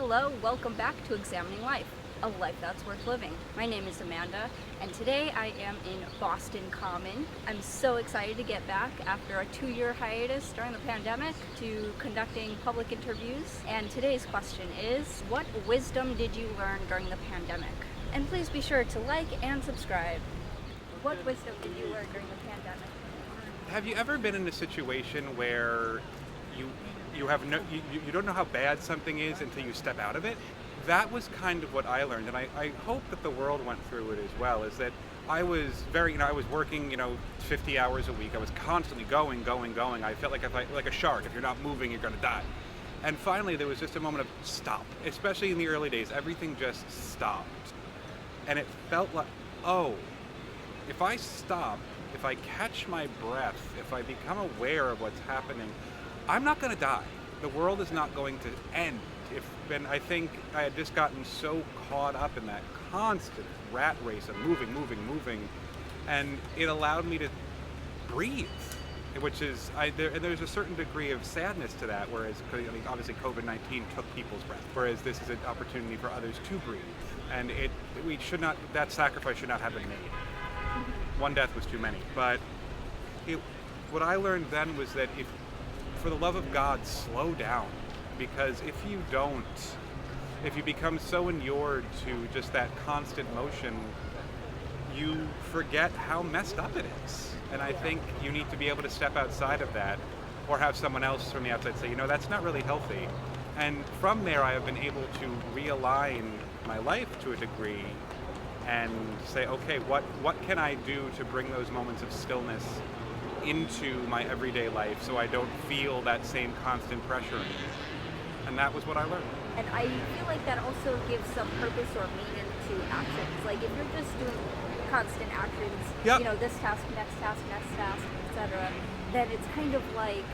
Hello, welcome back to Examining Life, a life that's worth living. My name is Amanda, and today I am in Boston Common. I'm so excited to get back after a 2-year hiatus during the pandemic to conducting public interviews. And today's question is, what wisdom did you learn during the pandemic? And please be sure to like and subscribe. What wisdom did you learn during the pandemic? Have you ever been in a situation where you don't know how bad something is until you step out of it? That was kind of what I learned, and I hope that the world went through it as well. Is that I was I was working 50 hours a week. I was constantly going. I felt like a shark. If you're not moving, you're going to die. And finally, there was just a moment of stop. Especially in the early days, everything just stopped, and it felt like, oh, if I stop, if I catch my breath, if I become aware of what's happening, I'm not going to die. The world is not going to end. And I think I had just gotten so caught up in that constant rat race of moving, and it allowed me to breathe, which is, there's a certain degree of sadness to that, whereas obviously COVID-19 took people's breath, whereas this is an opportunity for others to breathe. And that sacrifice should not have been made. One death was too many. But what I learned then was that for the love of God, slow down. Because if you become so inured to just that constant motion, you forget how messed up it is. And I think you need to be able to step outside of that, or have someone else from the outside say, that's not really healthy. And from there, I have been able to realign my life to a degree and say, okay, what can I do to bring those moments of stillness into my everyday life so I don't feel that same constant pressure in me. And that was what I learned. And I feel like that also gives some purpose or meaning to actions. Like if you're just doing constant actions, yep. This task, next task, etc., then it's kind of like,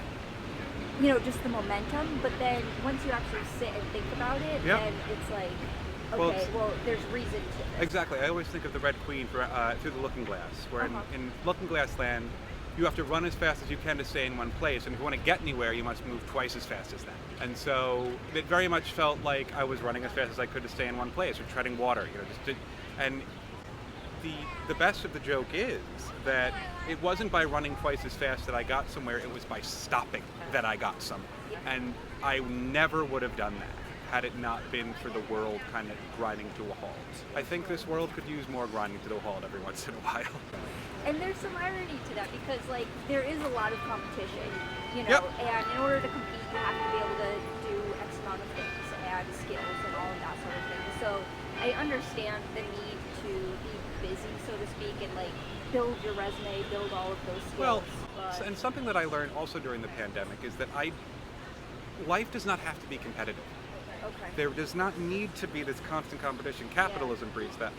just the momentum. But then once you actually sit and think about it, yep. then it's like, there's reason to this. Exactly. I always think of the Red Queen through the Looking Glass, where in Looking Glass land, you have to run as fast as you can to stay in one place, and if you want to get anywhere, you must move twice as fast as that. And so it very much felt like I was running as fast as I could to stay in one place, or treading water. And the best of the joke is that it wasn't by running twice as fast that I got somewhere; it was by stopping that I got somewhere. And I never would have done that had it not been for the world kind of grinding to a halt. I think this world could use more grinding to a halt every once in a while. And there's some irony to that because, there is a lot of competition, Yep. and in order to compete, you have to be able to do X amount of things and skills and all of that sort of thing. So I understand the need to be busy, so to speak, and, build your resume, build all of those skills. And something that I learned also during the pandemic is that life does not have to be competitive. Okay. There does not need to be this constant competition. Capitalism breeds that.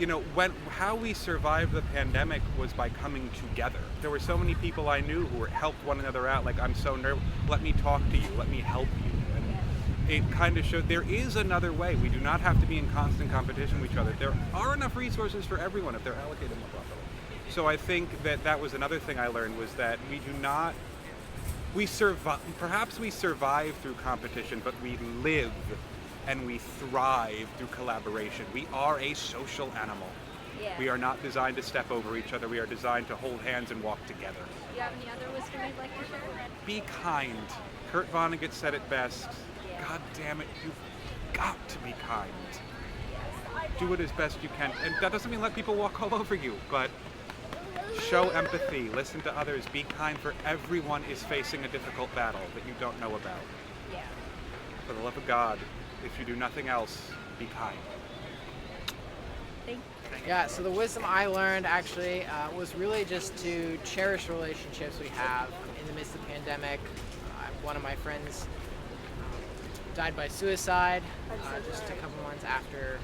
How we survived the pandemic was by coming together. There were so many people I knew who helped one another out. Like, I'm so nervous, let me talk to you, let me help you. And it kind of showed there is another way. We do not have to be in constant competition with each other. There are enough resources for everyone if they're allocated more properly. So I think that was another thing I learned, was that perhaps we survive through competition, but we live and we thrive through collaboration. We are a social animal. Yeah. We are not designed to step over each other. We are designed to hold hands and walk together. Do you have any other wisdom you'd like to share? Be kind. Kurt Vonnegut said it best. Yeah. God damn it, you've got to be kind. Do it as best you can. And that doesn't mean let people walk all over you, but show empathy, listen to others, be kind, for everyone is facing a difficult battle that you don't know about. Yeah. For the love of God, if you do nothing else, be kind. Thank you. Yeah, so the wisdom I learned actually was really just to cherish relationships we have in the midst of the pandemic. One of my friends died by suicide just a couple months after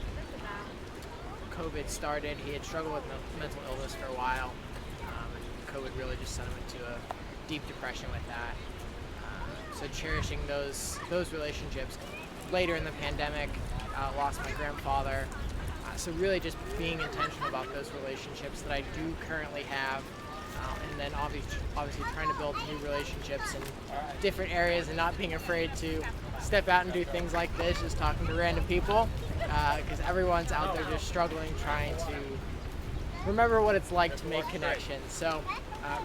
COVID started. He had struggled with mental illness for a while, and COVID really just sent him into a deep depression with that. So cherishing those relationships. Later in the pandemic, lost my grandfather. So really just being intentional about those relationships that I do currently have, and then obviously trying to build new relationships in different areas and not being afraid to step out and do things like this, just talking to random people, because everyone's out there just struggling, trying to remember what it's like to make connections. So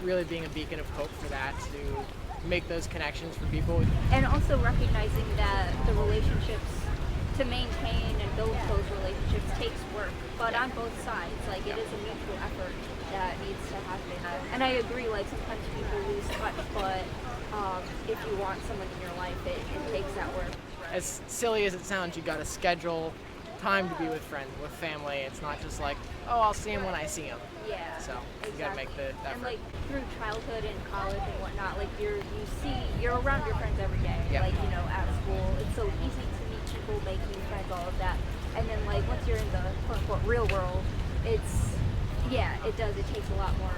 really being a beacon of hope for that, to make those connections for people. And also recognizing that the relationships, to maintain and build those relationships, takes work, but on both sides. Like, it is a mutual effort that needs to happen. And I agree, like, sometimes people lose touch, but if you want someone in your life, it takes that work. As silly as it sounds, you got to schedule time to be with friends, with family. It's not just like, oh, I'll see him when I see him. Yeah. So exactly. you got to make the effort. And like through childhood and college and whatnot, like you're around your friends every day. Yeah. Like, you know, at school, it's so easy to meet people, make new friends, all of that. And then like once you're in the quote unquote real world, it takes a lot more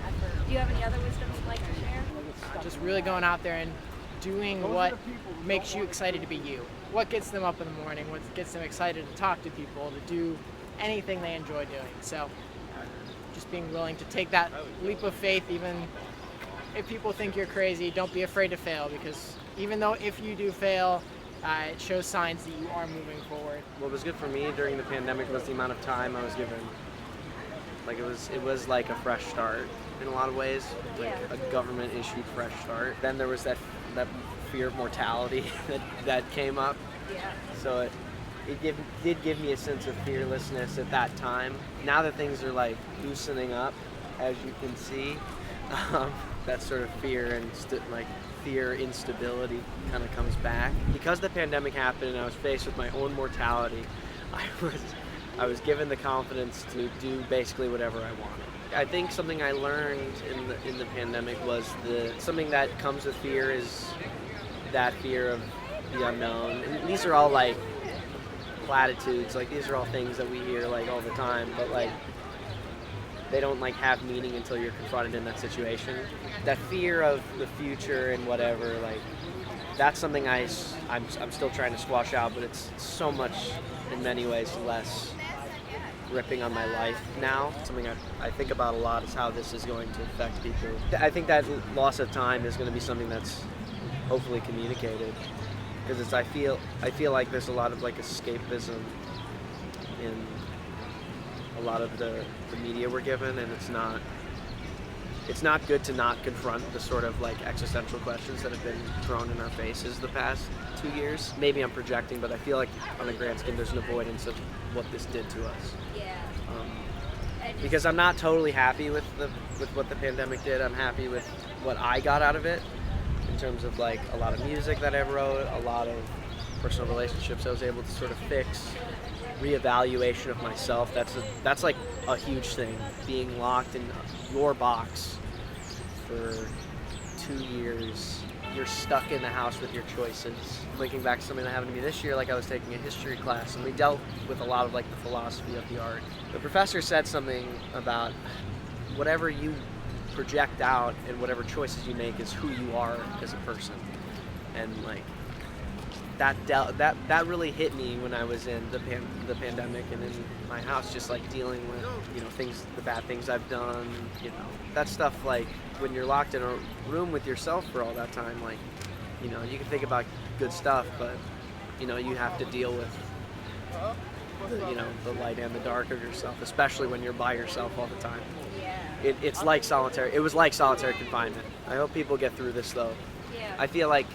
effort. Do you have any other wisdom you'd like to share? Just really going out there and doing what makes you excited to be you. What gets them up in the morning, what gets them excited to talk to people, to do anything they enjoy doing. So just being willing to take that leap of faith, even if people think you're crazy. Don't be afraid to fail, because even though if you do fail, it shows signs that you are moving forward. What was good for me during the pandemic was the amount of time I was given. Like it was like a fresh start in a lot of ways, like a government issued fresh start. Then there was that fear of mortality that came up. Yeah. So it did give me a sense of fearlessness at that time. Now that things are like loosening up, as you can see, that sort of fear and fear instability kind of comes back. Because the pandemic happened and I was faced with my own mortality, I was given the confidence to do basically whatever I wanted. I think something I learned in the pandemic was something that comes with fear is that fear of the unknown. And these are all like platitudes, like these are all things that we hear like all the time, but like they don't like have meaning until you're confronted in that situation. That fear of the future and whatever, like that's something I'm still trying to squash out, but it's so much in many ways less ripping on my life now. Something I think about a lot is how this is going to affect people. I think that loss of time is going to be something that's hopefully communicated, because I feel like there's a lot of like escapism in a lot of the media we're given, and it's not good to not confront the sort of like existential questions that have been thrown in our faces the past 2 years. Maybe I'm projecting, but I feel like on the grand scheme there's an avoidance of what this did to us. Yeah. Because I'm not totally happy with what the pandemic did. I'm happy with what I got out of it, in terms of like a lot of music that I wrote, a lot of personal relationships I was able to sort of fix, reevaluation of myself. That's like a huge thing. Being locked in your box for 2 years, you're stuck in the house with your choices. Linking back to something that happened to me this year, like I was taking a history class and we dealt with a lot of like the philosophy of the art. The professor said something about whatever you project out and whatever choices you make is who you are as a person. And like that really hit me when I was in the pandemic and in my house, just like dealing with, you know, the bad things I've done, you know, that stuff. Like when you're locked in a room with yourself for all that time, like, you know, you can think about good stuff, but you know, you have to deal with the light and the dark of yourself, especially when you're by yourself all the time. It's like solitary. It was like solitary confinement. I hope people get through this though. Yeah. I feel like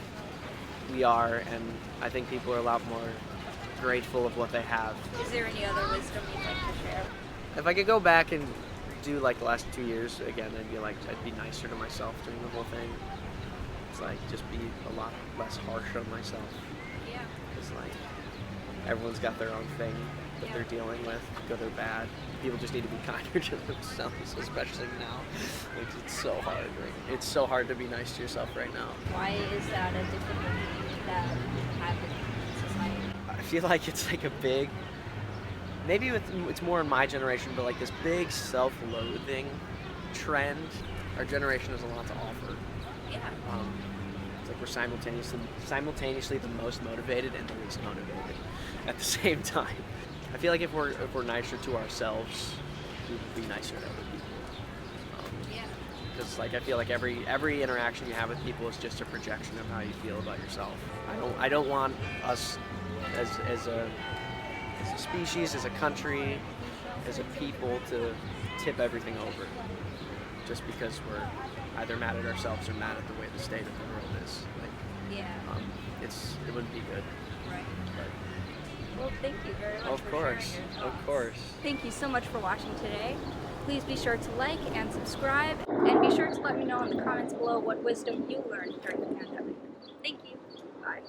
we are, and I think people are a lot more grateful of what they have. Is there any other wisdom you'd like to share? If I could go back and do like the last 2 years again, I'd be nicer to myself during the whole thing. It's like just be a lot less harsh on myself. Yeah. It's like everyone's got their own thing that they're dealing with, good or bad. People just need to be kinder to themselves, especially now. Like, it's so hard, right? It's so hard to be nice to yourself right now. Why is that a difficulty that happens in society? I feel like it's like a big, maybe it's more in my generation, but like this big self-loathing trend. Our generation has a lot to offer. Yeah. It's like we're simultaneously the most motivated and the least motivated at the same time. I feel like if we're nicer to ourselves, we would be nicer to other people. because like I feel like every interaction you have with people is just a projection of how you feel about yourself. I don't want us as a species, as a country, as a people to tip everything over just because we're either mad at ourselves or mad at the way the state of the world is. Like, Yeah. it wouldn't be good. Right. But Well, thank you very much of for course, sharing your thoughts. of course. Thank you so much for watching today. Please be sure to like and subscribe, and be sure to let me know in the comments below what wisdom you learned during the pandemic. Thank you. Bye.